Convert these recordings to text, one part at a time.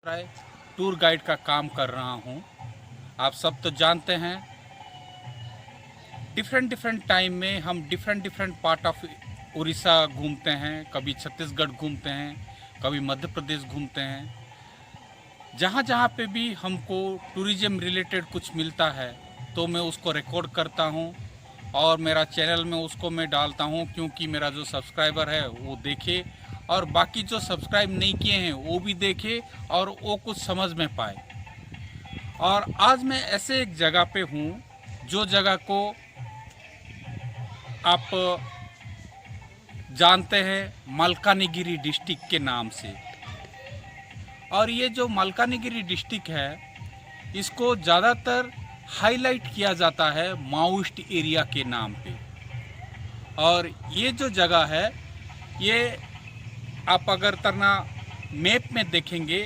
राय tour guide का काम कर रहा हूँ। आप सब तो जानते हैं डिफरेंट टाइम में हम डिफरेंट पार्ट ऑफ उड़ीसा घूमते हैं, कभी छत्तीसगढ़ घूमते हैं, कभी मध्य प्रदेश घूमते हैं। जहाँ जहाँ पे भी हमको टूरिज्म रिलेटेड कुछ मिलता है तो मैं उसको रिकॉर्ड करता हूँ और मेरा चैनल में उसको मैं डालता हूँ, क्योंकि मेरा जो सब्सक्राइबर है वो देखे और बाकी जो सब्सक्राइब नहीं किए हैं वो भी देखे और वो कुछ समझ में पाए। और आज मैं ऐसे एक जगह पे हूँ जो जगह को आप जानते हैं मल्कानगिरी डिस्ट्रिक्ट के नाम से। और ये जो मल्कानगिरी डिस्ट्रिक्ट है इसको ज़्यादातर हाईलाइट किया जाता है माओइस्ट एरिया के नाम पे। और ये जो जगह है ये आप अगर तरना मैप में देखेंगे,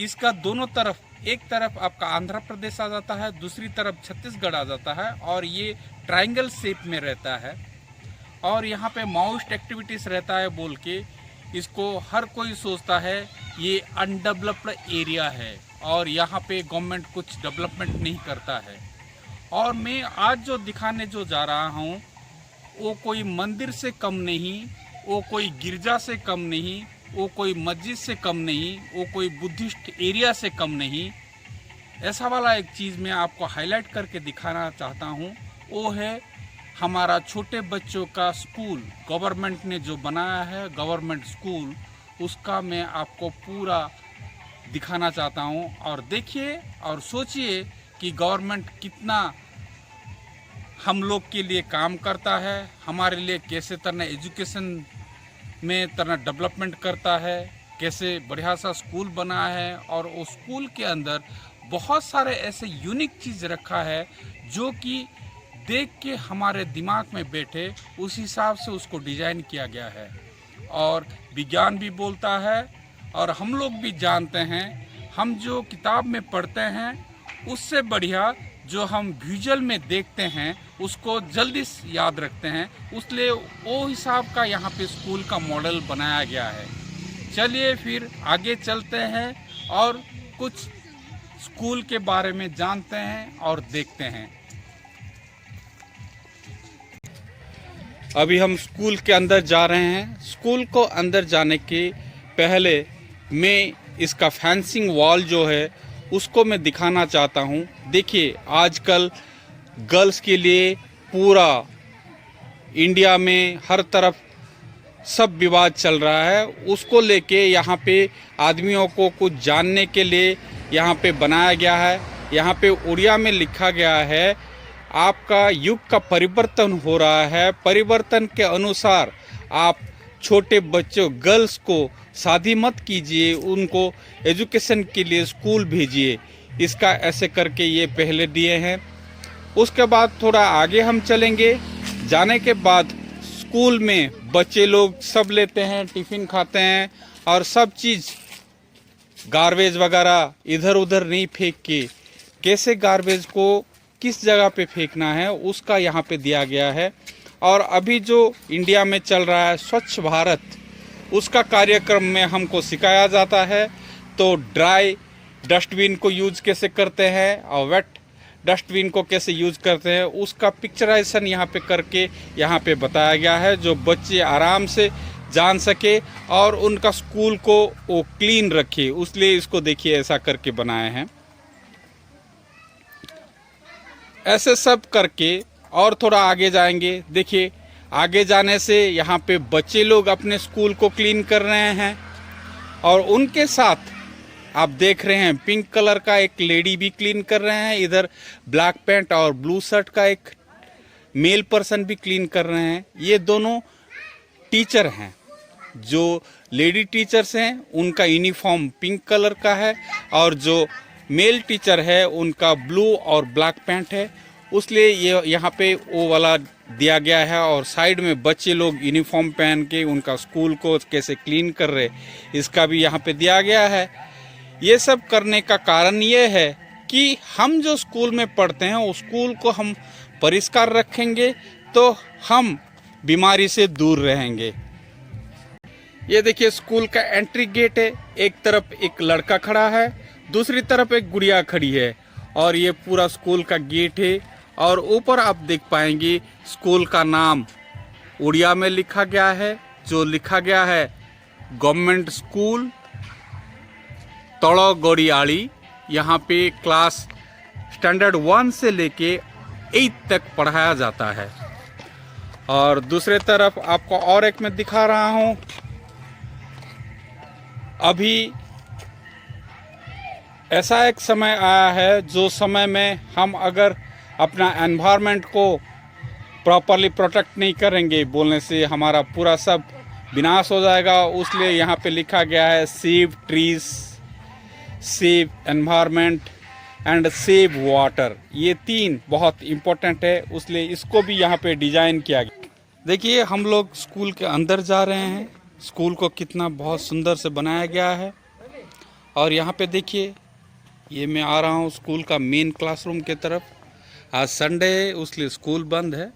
इसका दोनों तरफ, एक तरफ आपका आंध्र प्रदेश आ जाता है, दूसरी तरफ छत्तीसगढ़ आ जाता है और ये ट्रायंगल शेप में रहता है। और यहाँ पे माओइस्ट एक्टिविटीज़ रहता है बोल के इसको हर कोई सोचता है ये अनडेवलप्ड एरिया है और यहाँ पे गवर्नमेंट कुछ डेवलपमेंट नहीं करता है। और मैं आज जो दिखाने जो जा रहा हूँ वो कोई मंदिर से कम नहीं, वो कोई गिरजा से कम नहीं, वो कोई मस्जिद से कम नहीं, वो कोई बुद्धिस्ट एरिया से कम नहीं। ऐसा वाला एक चीज़ मैं आपको हाईलाइट करके दिखाना चाहता हूँ, वो है हमारा छोटे बच्चों का स्कूल। गवर्नमेंट ने जो बनाया है गवर्नमेंट स्कूल, उसका मैं आपको पूरा दिखाना चाहता हूँ। और देखिए और सोचिए कि गवर्नमेंट कितना हम लोग के लिए काम करता है, हमारे लिए कैसे तरह एजुकेशन में तरह डेवलपमेंट करता है, कैसे बढ़िया सा स्कूल बना है। और उस स्कूल के अंदर बहुत सारे ऐसे यूनिक चीज़ रखा है जो कि देख के हमारे दिमाग में बैठे, उस हिसाब से उसको डिज़ाइन किया गया है। और विज्ञान भी बोलता है और हम लोग भी जानते हैं, हम जो किताब में पढ़ते हैं उससे बढ़िया जो हम विजुअल में देखते हैं उसको जल्दी याद रखते हैं, इसलिए वो हिसाब का यहाँ पे स्कूल का मॉडल बनाया गया है। चलिए फिर आगे चलते हैं और कुछ स्कूल के बारे में जानते हैं और देखते हैं। अभी हम स्कूल के अंदर जा रहे हैं। स्कूल को अंदर जाने के पहले मैं इसका फेंसिंग वॉल जो है उसको मैं दिखाना चाहता हूँ। देखिए आजकल गर्ल्स के लिए पूरा इंडिया में हर तरफ सब विवाद चल रहा है, उसको लेके यहाँ पे आदमियों को कुछ जानने के लिए यहाँ पे बनाया गया है। यहाँ पे उड़िया में लिखा गया है आपका युग का परिवर्तन हो रहा है, परिवर्तन के अनुसार आप छोटे बच्चों गर्ल्स को शादी मत कीजिए, उनको एजुकेशन के लिए स्कूल भेजिए। इसका ऐसे करके ये पहले दिए हैं। उसके बाद थोड़ा आगे हम चलेंगे। जाने के बाद स्कूल में बच्चे लोग सब लेते हैं, टिफ़िन खाते हैं और सब चीज़ गार्बेज वगैरह इधर उधर नहीं फेंक के कैसे गार्बेज को किस जगह पे फेंकना है उसका यहाँ पे दिया गया है। और अभी जो इंडिया में चल रहा है स्वच्छ भारत, उसका कार्यक्रम में हमको सिखाया जाता है। तो ड्राई डस्टबिन को यूज कैसे करते हैं और वेट डस्टबिन को कैसे यूज करते हैं उसका पिक्चराइजेशन यहाँ पे करके यहाँ पे बताया गया है, जो बच्चे आराम से जान सके और उनका स्कूल को वो क्लीन रखे, उसलिए इसको देखिए ऐसा करके बनाए हैं। ऐसे सब करके और थोड़ा आगे जाएंगे। देखिए आगे जाने से यहाँ पे बच्चे लोग अपने स्कूल को क्लीन कर रहे हैं और उनके साथ आप देख रहे हैं पिंक कलर का एक लेडी भी क्लीन कर रहे हैं। इधर ब्लैक पैंट और ब्लू शर्ट का एक मेल पर्सन भी क्लीन कर रहे हैं। ये दोनों टीचर हैं। जो लेडी टीचर्स हैं उनका यूनिफॉर्म पिंक कलर का है और जो मेल टीचर है उनका ब्लू और ब्लैक पैंट है, उसलिए ये यहाँ पे वो वाला दिया गया है। और साइड में बच्चे लोग यूनिफॉर्म पहन के उनका स्कूल को कैसे क्लीन कर रहे, इसका भी यहाँ पे दिया गया है। ये सब करने का कारण ये है कि हम जो स्कूल में पढ़ते हैं उस स्कूल को हम परिष्कार रखेंगे तो हम बीमारी से दूर रहेंगे। ये देखिए स्कूल का एंट्री गेट है। एक तरफ एक लड़का खड़ा है, दूसरी तरफ एक गुड़िया खड़ी है और ये पूरा स्कूल का गेट है। और ऊपर आप देख पाएंगे स्कूल का नाम उड़िया में लिखा गया है, जो लिखा गया है गवर्नमेंट स्कूल तड़ोगड़ियाली। यहाँ पे क्लास स्टैंडर्ड 1 से लेके 8 तक पढ़ाया जाता है। और दूसरे तरफ आपको और एक मैं दिखा रहा हूँ। अभी ऐसा एक समय आया है जो समय में हम अगर अपना एनवायरनमेंट को प्रॉपरली प्रोटेक्ट नहीं करेंगे, बोलने से हमारा पूरा सब विनाश हो जाएगा। इसलिए यहाँ पे लिखा गया है save trees, save environment and save water. ये 3 बहुत इम्पोर्टेंट है, इसलिए इसको भी यहाँ पे डिजाइन किया गया। देखिए हम लोग स्कूल के अंदर जा रहे हैं। स्कूल को कितना बहुत सुंदर से बनाया गया है। और यहाँ पे देखिए ये मैं आ रहा हूँ स्कूल का मेन क्लासरूम के तरफ। आज संडे है इसलिए स्कूल बंद है।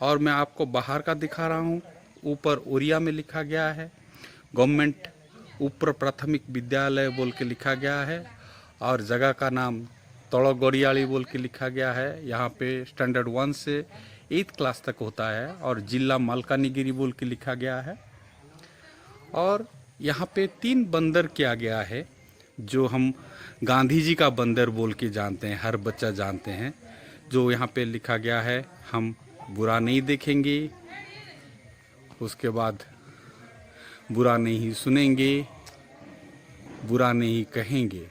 और मैं आपको बाहर का दिखा रहा हूँ। ऊपर उड़िया में लिखा गया है गवर्नमेंट ऊपर प्राथमिक विद्यालय बोल के लिखा गया है। और जगह का नाम तड़ोगड़ियाली बोल के लिखा गया है। यहाँ पे स्टैंडर्ड 1 से 8th क्लास तक होता है। और जिला मालकानगिरी बोल के लिखा गया है। और यहाँ पे 3 बंदर किया गया है, जो हम गांधी जी का बंदर बोल के जानते हैं, हर बच्चा जानते हैं। जो यहाँ पे लिखा गया है हम बुरा नहीं देखेंगे, उसके बाद बुरा नहीं सुनेंगे, बुरा नहीं कहेंगे।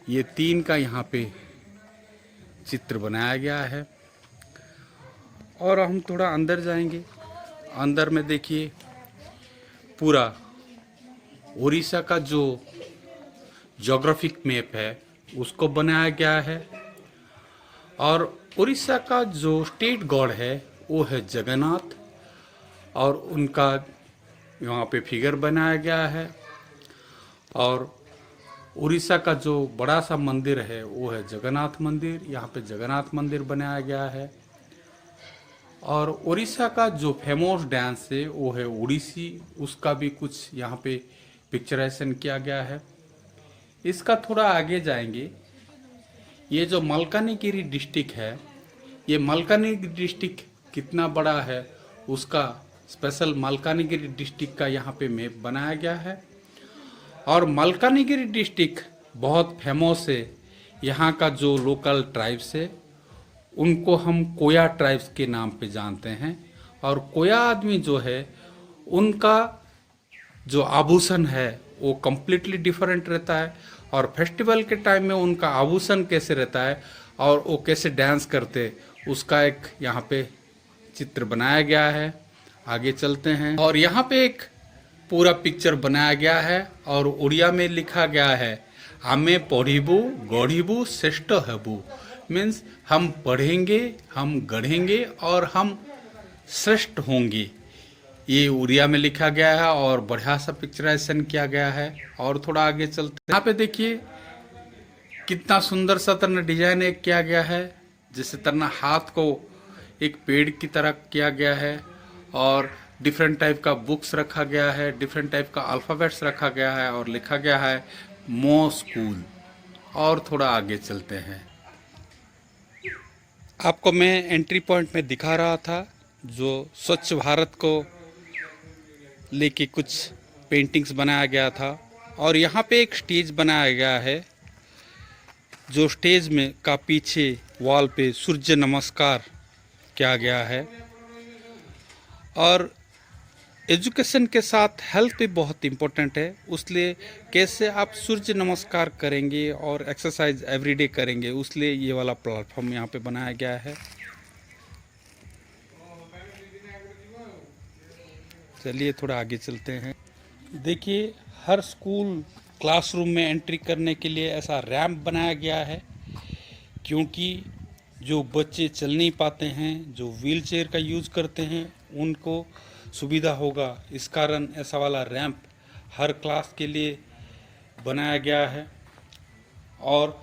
ये 3 का यहाँ पे चित्र बनाया गया है। और हम थोड़ा अंदर जाएंगे। अंदर में देखिए पूरा उड़ीसा का जो ज्योग्राफिक मैप है उसको बनाया गया है। और उड़ीसा का जो स्टेट गॉड है वो है जगन्नाथ। और उनका यहाँ पे फिगर बनाया गया है। और उड़ीसा का जो बड़ा सा मंदिर है वो है जगन्नाथ मंदिर। यहाँ पे जगन्नाथ मंदिर बनाया गया है। और उड़ीसा का जो फेमस डांस है वो है ओडिसी, उसका भी कुछ यहाँ पे पिक्चराइजेशन किया गया है। इसका थोड़ा आगे जाएंगे। ये जो मलकानगिरी डिस्ट्रिक्ट है, ये मलकानगिरी डिस्ट्रिक्ट कितना बड़ा है उसका स्पेशल मलकानगिरी डिस्ट्रिक्ट का यहाँ पे मैप बनाया गया है। और मलकानगिरी डिस्ट्रिक्ट बहुत फेमस है। यहाँ का जो लोकल ट्राइब्स है उनको हम कोया ट्राइब्स के नाम पे जानते हैं। और कोया आदमी जो है उनका जो आभूषण है वो कम्प्लीटली डिफरेंट रहता है। और फेस्टिवल के टाइम में उनका आभूषण कैसे रहता है और वो कैसे डांस करते उसका एक यहाँ पे चित्र बनाया गया है। आगे चलते हैं। और यहाँ पे एक पूरा पिक्चर बनाया गया है और उड़िया में लिखा गया है आमे पढ़िबू गढ़िबू श्रेष्ठ हेबू। मीन्स हम पढ़ेंगे, हम गढ़ेंगे और हम श्रेष्ठ होंगे। ये उड़िया में लिखा गया है और बढ़िया सा पिक्चराइजेशन किया गया है। और थोड़ा आगे चलते हैं। यहाँ पे देखिए कितना सुंदर सा तरह डिजाइन एक किया गया है, जैसे तरह हाथ को एक पेड़ की तरह किया गया है। और डिफरेंट टाइप का बुक्स रखा गया है, डिफरेंट टाइप का अल्फ़ाबेट्स रखा गया है और लिखा गया है मो स्कूल। और थोड़ा आगे चलते हैं। आपको मैं एंट्री पॉइंट में दिखा रहा था जो स्वच्छ भारत को लेके कुछ पेंटिंग्स बनाया गया था। और यहाँ पे एक स्टेज बनाया गया है, जो स्टेज में का पीछे वॉल पे सूर्य नमस्कार किया गया है। और एजुकेशन के साथ हेल्थ भी बहुत इम्पोर्टेंट है, इसलिए कैसे आप सूर्य नमस्कार करेंगे और एक्सरसाइज एवरीडे करेंगे, उसलिए ये वाला प्लेटफॉर्म यहाँ पे बनाया गया है। चलिए थोड़ा आगे चलते हैं। देखिए हर स्कूल क्लासरूम में एंट्री करने के लिए ऐसा रैंप बनाया गया है, क्योंकि जो बच्चे चल नहीं पाते हैं, जो व्हील चेयर का यूज़ करते हैं, उनको सुविधा होगा। इस कारण ऐसा वाला रैंप हर क्लास के लिए बनाया गया है। और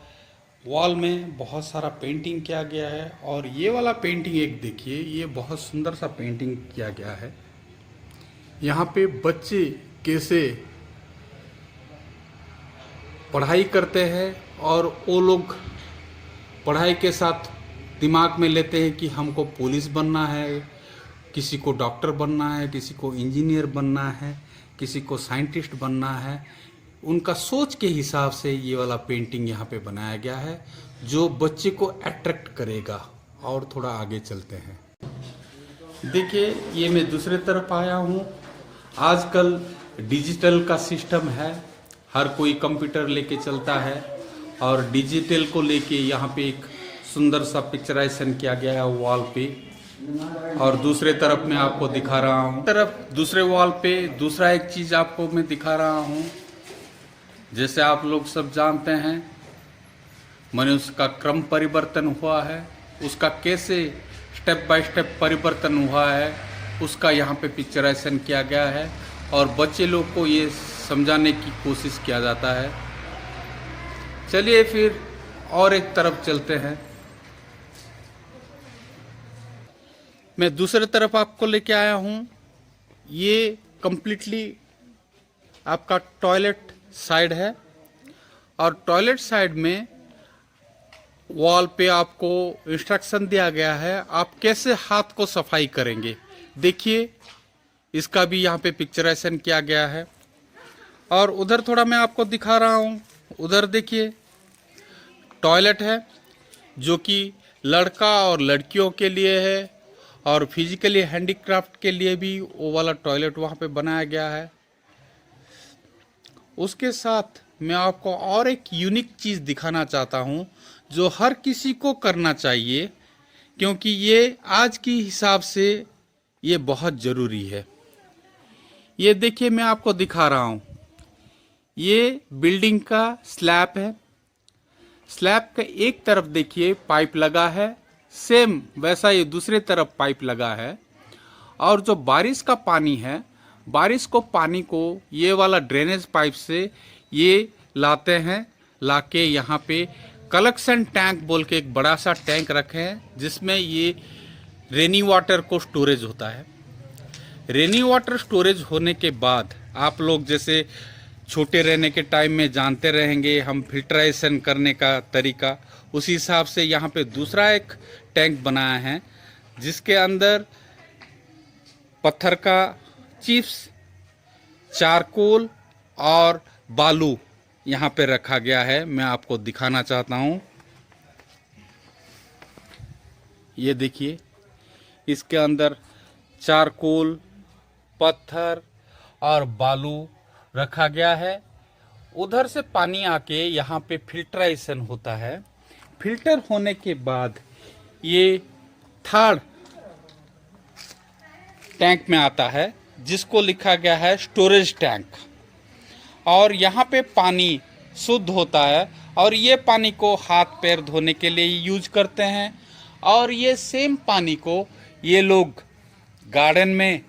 वॉल में बहुत सारा पेंटिंग किया गया है। और ये वाला पेंटिंग एक देखिए, ये बहुत सुंदर सा पेंटिंग किया गया है। यहाँ पे बच्चे कैसे पढ़ाई करते हैं और वो लोग पढ़ाई के साथ दिमाग में लेते हैं कि हमको पुलिस बनना है, किसी को डॉक्टर बनना है, किसी को इंजीनियर बनना है, किसी को साइंटिस्ट बनना है। उनका सोच के हिसाब से ये वाला पेंटिंग यहाँ पे बनाया गया है जो बच्चे को अट्रैक्ट करेगा। और थोड़ा आगे चलते हैं। देखिए ये मैं दूसरे तरफ आया हूँ। आजकल डिजिटल का सिस्टम है, हर कोई कंप्यूटर लेके चलता है और डिजिटल को लेके यहाँ पे एक सुंदर सा पिक्चराइजेशन किया गया है वॉल पे। और दूसरे तरफ मैं आपको दिखा रहा हूँ, दूसरे वॉल पे दूसरा एक चीज़ आपको मैं दिखा रहा हूँ। जैसे आप लोग सब जानते हैं मनुष्य का क्रम परिवर्तन हुआ है, उसका कैसे स्टेप बाय स्टेप परिवर्तन हुआ है उसका यहाँ पे पिक्चराइजेशन किया गया है और बच्चे लोग को ये समझाने की कोशिश किया जाता है। चलिए फिर और एक तरफ चलते हैं। मैं दूसरे तरफ आपको लेके आया हूँ। ये कम्प्लीटली आपका टॉयलेट साइड है और टॉयलेट साइड में वॉल पे आपको इंस्ट्रक्शन दिया गया है आप कैसे हाथ को सफाई करेंगे। देखिए इसका भी यहाँ पे पिक्चराइजेशन किया गया है। और उधर थोड़ा मैं आपको दिखा रहा हूँ, उधर देखिए टॉयलेट है जो कि लड़का और लड़कियों के लिए है और फिजिकली हैंडीक्राफ्ट के लिए भी वो वाला टॉयलेट वहाँ पे बनाया गया है। उसके साथ मैं आपको और एक यूनिक चीज़ दिखाना चाहता हूँ जो हर किसी को करना चाहिए, क्योंकि ये आज की हिसाब से ये बहुत ज़रूरी है। ये देखिए मैं आपको दिखा रहा हूँ, ये बिल्डिंग का स्लैब है। स्लैब का एक तरफ देखिए पाइप लगा है, सेम वैसा ये दूसरे तरफ पाइप लगा है। और जो बारिश का पानी है, बारिश को पानी को ये वाला ड्रेनेज पाइप से ये लाते हैं, लाके यहाँ पे कलेक्शन टैंक बोल के एक बड़ा सा टैंक रखे हैं जिसमें ये रेनी वाटर को स्टोरेज होता है। रेनी वाटर स्टोरेज होने के बाद आप लोग जैसे छोटे रहने के टाइम में जानते रहेंगे हम फिल्ट्रेशन करने का तरीका, उसी हिसाब से यहाँ पे दूसरा एक टैंक बनाया है जिसके अंदर पत्थर का चिप्स, चारकोल और बालू यहाँ पे रखा गया है। मैं आपको दिखाना चाहता हूँ, ये देखिए इसके अंदर चारकोल, पत्थर और बालू रखा गया है। उधर से पानी आके यहाँ पे फिल्ट्रेशन होता है। फिल्टर होने के बाद ये थर्ड टैंक में आता है जिसको लिखा गया है स्टोरेज टैंक। और यहाँ पे पानी शुद्ध होता है और ये पानी को हाथ पैर धोने के लिए यूज करते हैं और ये सेम पानी को ये लोग गार्डन में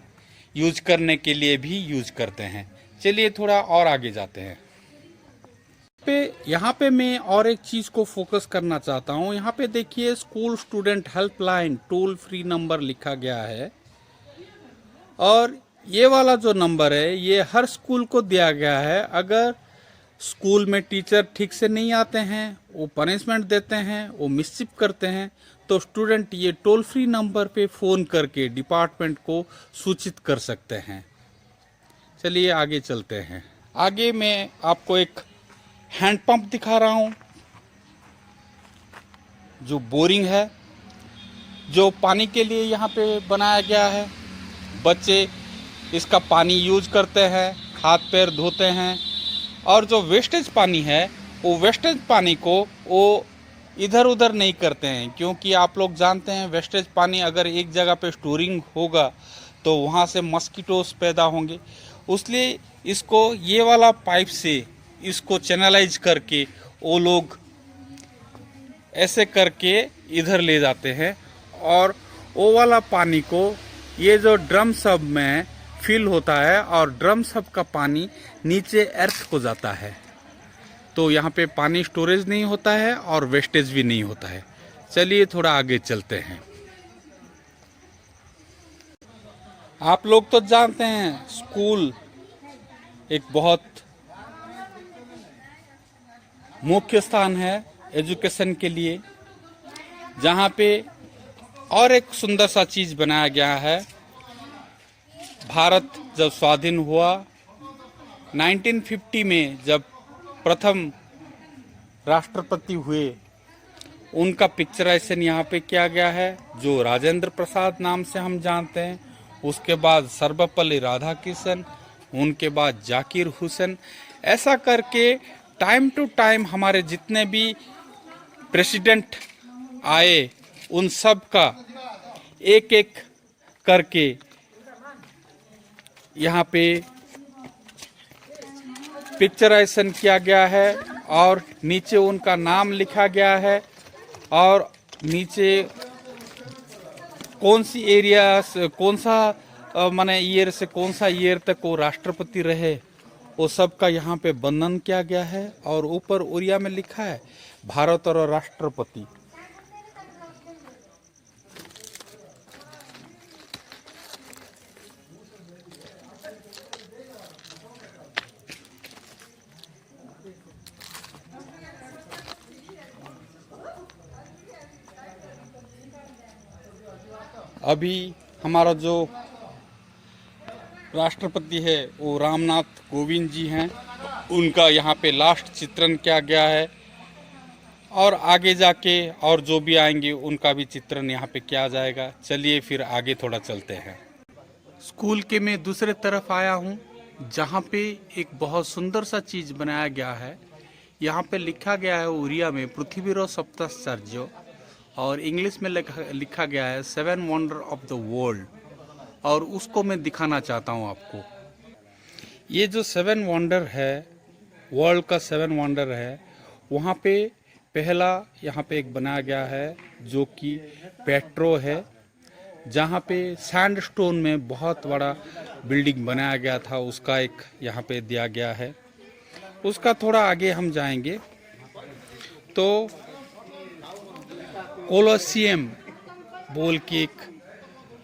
यूज करने के लिए भी यूज करते हैं। चलिए थोड़ा और आगे जाते हैं। यहाँ पे मैं और एक चीज़ को फोकस करना चाहता हूँ। यहाँ पे देखिए school student helpline toll free number लिखा गया है और ये वाला जो नंबर है ये हर स्कूल को दिया गया है। अगर स्कूल में टीचर ठीक से नहीं आते हैं, वो पनिशमेंट देते हैं, वो मिसचिफ करते हैं, तो स्टूडेंट ये टोल फ्री नंबर पे फ़ोन करके डिपार्टमेंट को सूचित कर सकते हैं। चलिए आगे चलते हैं। आगे मैं आपको एक हैंडपंप दिखा रहा हूँ जो बोरिंग है, जो पानी के लिए यहाँ पे बनाया गया है। बच्चे इसका पानी यूज करते हैं, हाथ पैर धोते हैं और जो वेस्टेज पानी है वो वेस्टेज पानी को वो इधर उधर नहीं करते हैं, क्योंकि आप लोग जानते हैं वेस्टेज पानी अगर एक जगह पे स्टोरिंग होगा तो वहाँ से मस्कीटोस पैदा होंगे। इसलिए इसको ये वाला पाइप से इसको चैनलाइज करके वो लोग ऐसे करके इधर ले जाते हैं और वो वाला पानी को ये जो ड्रम सब में फिल होता है और ड्रम सब का पानी नीचे अर्थ को जाता है, तो यहाँ पे पानी स्टोरेज नहीं होता है और वेस्टेज भी नहीं होता है। चलिए थोड़ा आगे चलते हैं। आप लोग तो जानते हैं स्कूल एक बहुत मुख्य स्थान है एजुकेशन के लिए, जहाँ पे और एक सुंदर सा चीज़ बनाया गया है। भारत जब स्वाधीन हुआ 1950 में, जब प्रथम राष्ट्रपति हुए, उनका पिक्चराइजेशन यहाँ पे किया गया है, जो राजेंद्र प्रसाद नाम से हम जानते हैं। उसके बाद सर्वपल्ली राधाकृष्णन, उनके बाद जाकिर हुसैन। ऐसा करके टाइम टू टाइम हमारे जितने भी प्रेसिडेंट आए, उन सब का एक एक करके यहाँ पे पिक्चराइजेशन किया गया है और नीचे उनका नाम लिखा गया है और नीचे कौन सी एरिया से कौन सा माने ईयर से कौन सा ईयर तक वो राष्ट्रपति रहे, वो सब का यहाँ पे वर्णन किया गया है। और ऊपर उड़िया में लिखा है भारत और राष्ट्रपति। अभी हमारा जो राष्ट्रपति है वो रामनाथ कोविंद जी हैं, उनका यहाँ पे लास्ट चित्रण किया गया है और आगे जाके और जो भी आएंगे उनका भी चित्रण यहाँ पे किया जाएगा। चलिए फिर आगे थोड़ा चलते हैं। स्कूल के मैं दूसरे तरफ आया हूँ, जहाँ पे एक बहुत सुंदर सा चीज़ बनाया गया है। यहाँ पे लिखा गया है उड़िया में पृथ्वीरो सप्ताश्चर्य और इंग्लिश में लिखा गया है 7 वंडर ऑफ द वर्ल्ड, और उसको मैं दिखाना चाहता हूँ आपको। ये जो 7 वंडर है, वर्ल्ड का 7 वंडर है, वहाँ पे पहला यहाँ पे एक बनाया गया है जो कि पेट्रो है, जहाँ पे सैंडस्टोन में बहुत बड़ा बिल्डिंग बनाया गया था, उसका एक यहाँ पे दिया गया है। उसका थोड़ा आगे हम जाएंगे तो कोलोसियम बोल के एक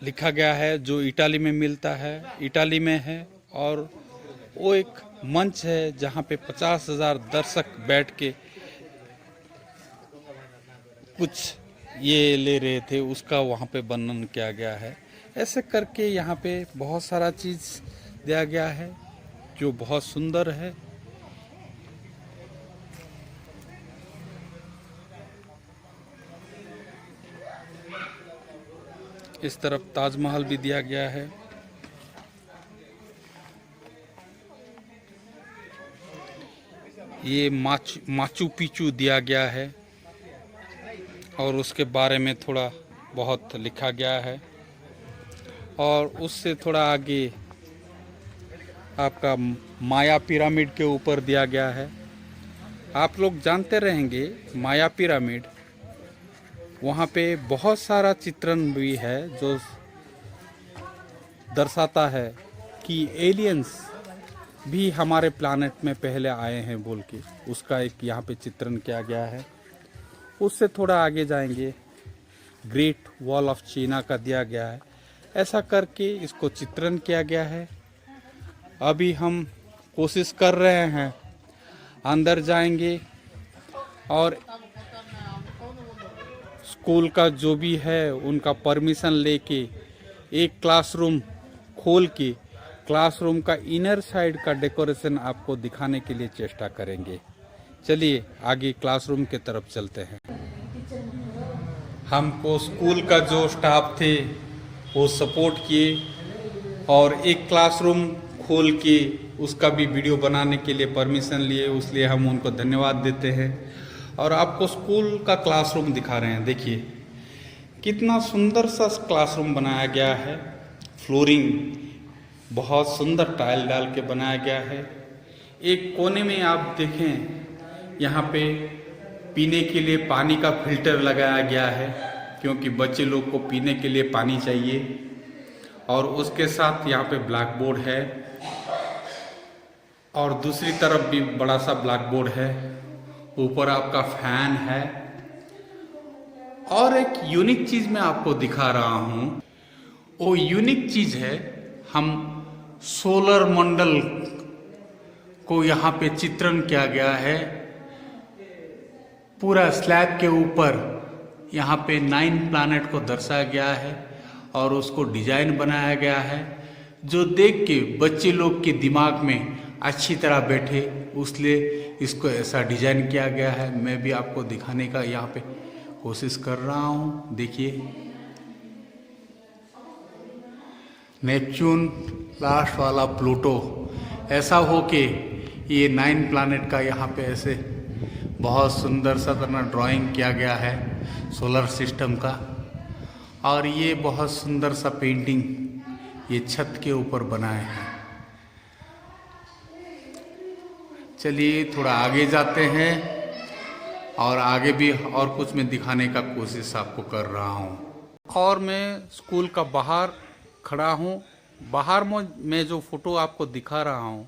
लिखा गया है, जो इटाली में मिलता है, इटाली में है। और वो एक मंच है जहाँ पे 50,000 दर्शक बैठ के कुछ ये ले रहे थे, उसका वहाँ पे वर्णन किया गया है। ऐसे करके यहाँ पे बहुत सारा चीज़ दिया गया है जो बहुत सुंदर है। इस तरफ ताजमहल भी दिया गया है। ये माचू पिचू दिया गया है और उसके बारे में थोड़ा बहुत लिखा गया है। और उससे थोड़ा आगे आपका माया पिरामिड के ऊपर दिया गया है। आप लोग जानते रहेंगे माया पिरामिड, वहाँ पे बहुत सारा चित्रण भी है जो दर्शाता है कि एलियंस भी हमारे प्लानेट में पहले आए हैं बोल के, उसका एक यहाँ पे चित्रण किया गया है। उससे थोड़ा आगे जाएंगे, ग्रेट वॉल ऑफ चाइना का दिया गया है। ऐसा करके इसको चित्रण किया गया है। अभी हम कोशिश कर रहे हैं अंदर जाएंगे और स्कूल का जो भी है उनका परमिशन लेके एक क्लासरूम खोल के क्लासरूम का इनर साइड का डेकोरेशन आपको दिखाने के लिए चेष्टा करेंगे। चलिए आगे क्लासरूम के तरफ चलते हैं। हमको स्कूल का जो स्टाफ थे वो सपोर्ट किए और एक क्लासरूम खोल के उसका भी वीडियो बनाने के लिए परमिशन लिए, इसलिए हम उनको धन्यवाद देते हैं। और आपको स्कूल का क्लासरूम दिखा रहे हैं। देखिए कितना सुंदर सा क्लासरूम बनाया गया है। फ्लोरिंग बहुत सुंदर टाइल डाल के बनाया गया है। एक कोने में आप देखें, यहाँ पे पीने के लिए पानी का फिल्टर लगाया गया है, क्योंकि बच्चे लोग को पीने के लिए पानी चाहिए। और उसके साथ यहाँ पे ब्लैक बोर्ड है और दूसरी तरफ भी बड़ा सा ब्लैक बोर्ड है। ऊपर आपका फैन है। और एक यूनिक चीज़ मैं आपको दिखा रहा हूँ। वो यूनिक चीज़ है हम सोलर मंडल को यहाँ पे चित्रण किया गया है। पूरा स्लैब के ऊपर यहाँ पे 9 प्लैनेट को दर्शाया गया है और उसको डिजाइन बनाया गया है, जो देख के बच्चे लोग के दिमाग में अच्छी तरह बैठे, इसलिए इसको ऐसा डिजाइन किया गया है। मैं भी आपको दिखाने का यहाँ पे कोशिश कर रहा हूँ। देखिए, नेपच्यून लास्ट वाला प्लूटो ऐसा हो के ये 9 प्लैनेट का यहाँ पे ऐसे बहुत सुंदर सा तरह ड्राइंग किया गया है सोलर सिस्टम का। और ये बहुत सुंदर सा पेंटिंग ये छत के ऊपर बनाए हैं। चलिए थोड़ा आगे जाते हैं और आगे भी और कुछ मैं दिखाने का कोशिश आपको कर रहा हूँ। और मैं स्कूल का बाहर खड़ा हूँ। बाहर में मैं जो फोटो आपको दिखा रहा हूँ,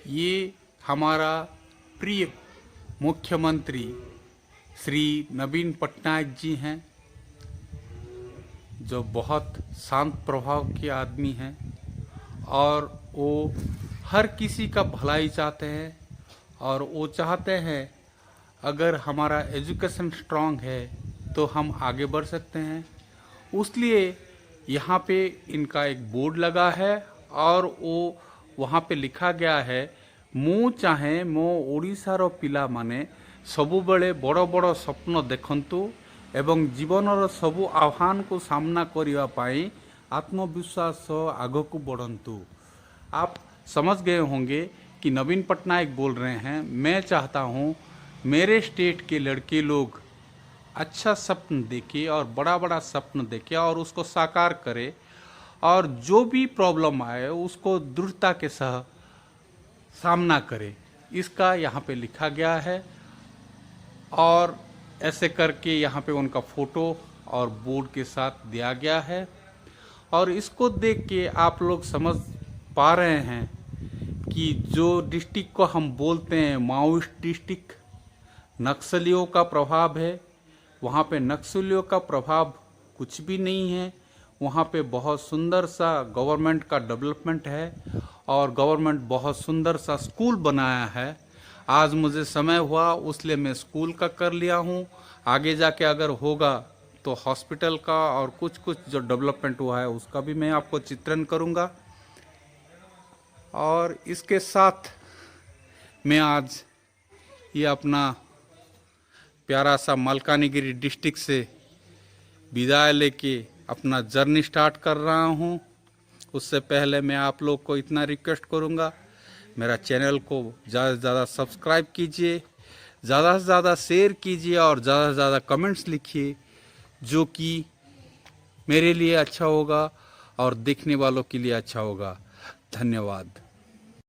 ये हमारा प्रिय मुख्यमंत्री श्री नवीन पटनायक जी हैं, जो बहुत शांत प्रभाव के आदमी हैं और वो हर किसी का भलाई चाहते हैं। और वो चाहते हैं अगर हमारा एजुकेशन स्ट्रांग है तो हम आगे बढ़ सकते हैं। उसलिए यहाँ पे इनका एक बोर्ड लगा है और वो वहाँ पे लिखा गया है, मु चाहे मो ओडिशार पिला माने सबुबेले बड़ बड़ स्वप्न देखंतु एवं जीवनर सबु आह्वान को सामना करिवा पाई आत्मविश्वास आग को बढ़ंतु। आप समझ गए होंगे कि नवीन पटनायक बोल रहे हैं, मैं चाहता हूँ मेरे स्टेट के लड़के लोग अच्छा स्वप्न देखे और बड़ा बड़ा स्वप्न देखे और उसको साकार करे, और जो भी प्रॉब्लम आए उसको दृढ़ता के साथ सामना करे। इसका यहाँ पे लिखा गया है और ऐसे करके यहाँ पे उनका फोटो और बोर्ड के साथ दिया गया है। और इसको देख के आप लोग समझ पा रहे हैं कि जो डिस्ट्रिक्ट को हम बोलते हैं माओइस्ट डिस्ट्रिक्ट, नक्सलियों का प्रभाव है, वहाँ पे नक्सलियों का प्रभाव कुछ भी नहीं है। वहाँ पे बहुत सुंदर सा गवर्नमेंट का डेवलपमेंट है और गवर्नमेंट बहुत सुंदर सा स्कूल बनाया है। आज मुझे समय हुआ उसलिए मैं स्कूल का कर लिया हूँ। आगे जाके अगर होगा तो हॉस्पिटल का और कुछ कुछ जो डेवलपमेंट हुआ है उसका भी मैं आपको चित्रण करूँगा। और इसके साथ मैं आज ये अपना प्यारा सा मलकानगिरी डिस्ट्रिक्ट से विदाई लेके अपना जर्नी स्टार्ट कर रहा हूँ। उससे पहले मैं आप लोग को इतना रिक्वेस्ट करूँगा, मेरा चैनल को ज़्यादा से ज़्यादा सब्सक्राइब कीजिए, ज़्यादा से ज़्यादा शेयर कीजिए और ज़्यादा से ज़्यादा कमेंट्स लिखिए, जो कि मेरे लिए अच्छा होगा और देखने वालों के लिए अच्छा होगा। धन्यवाद।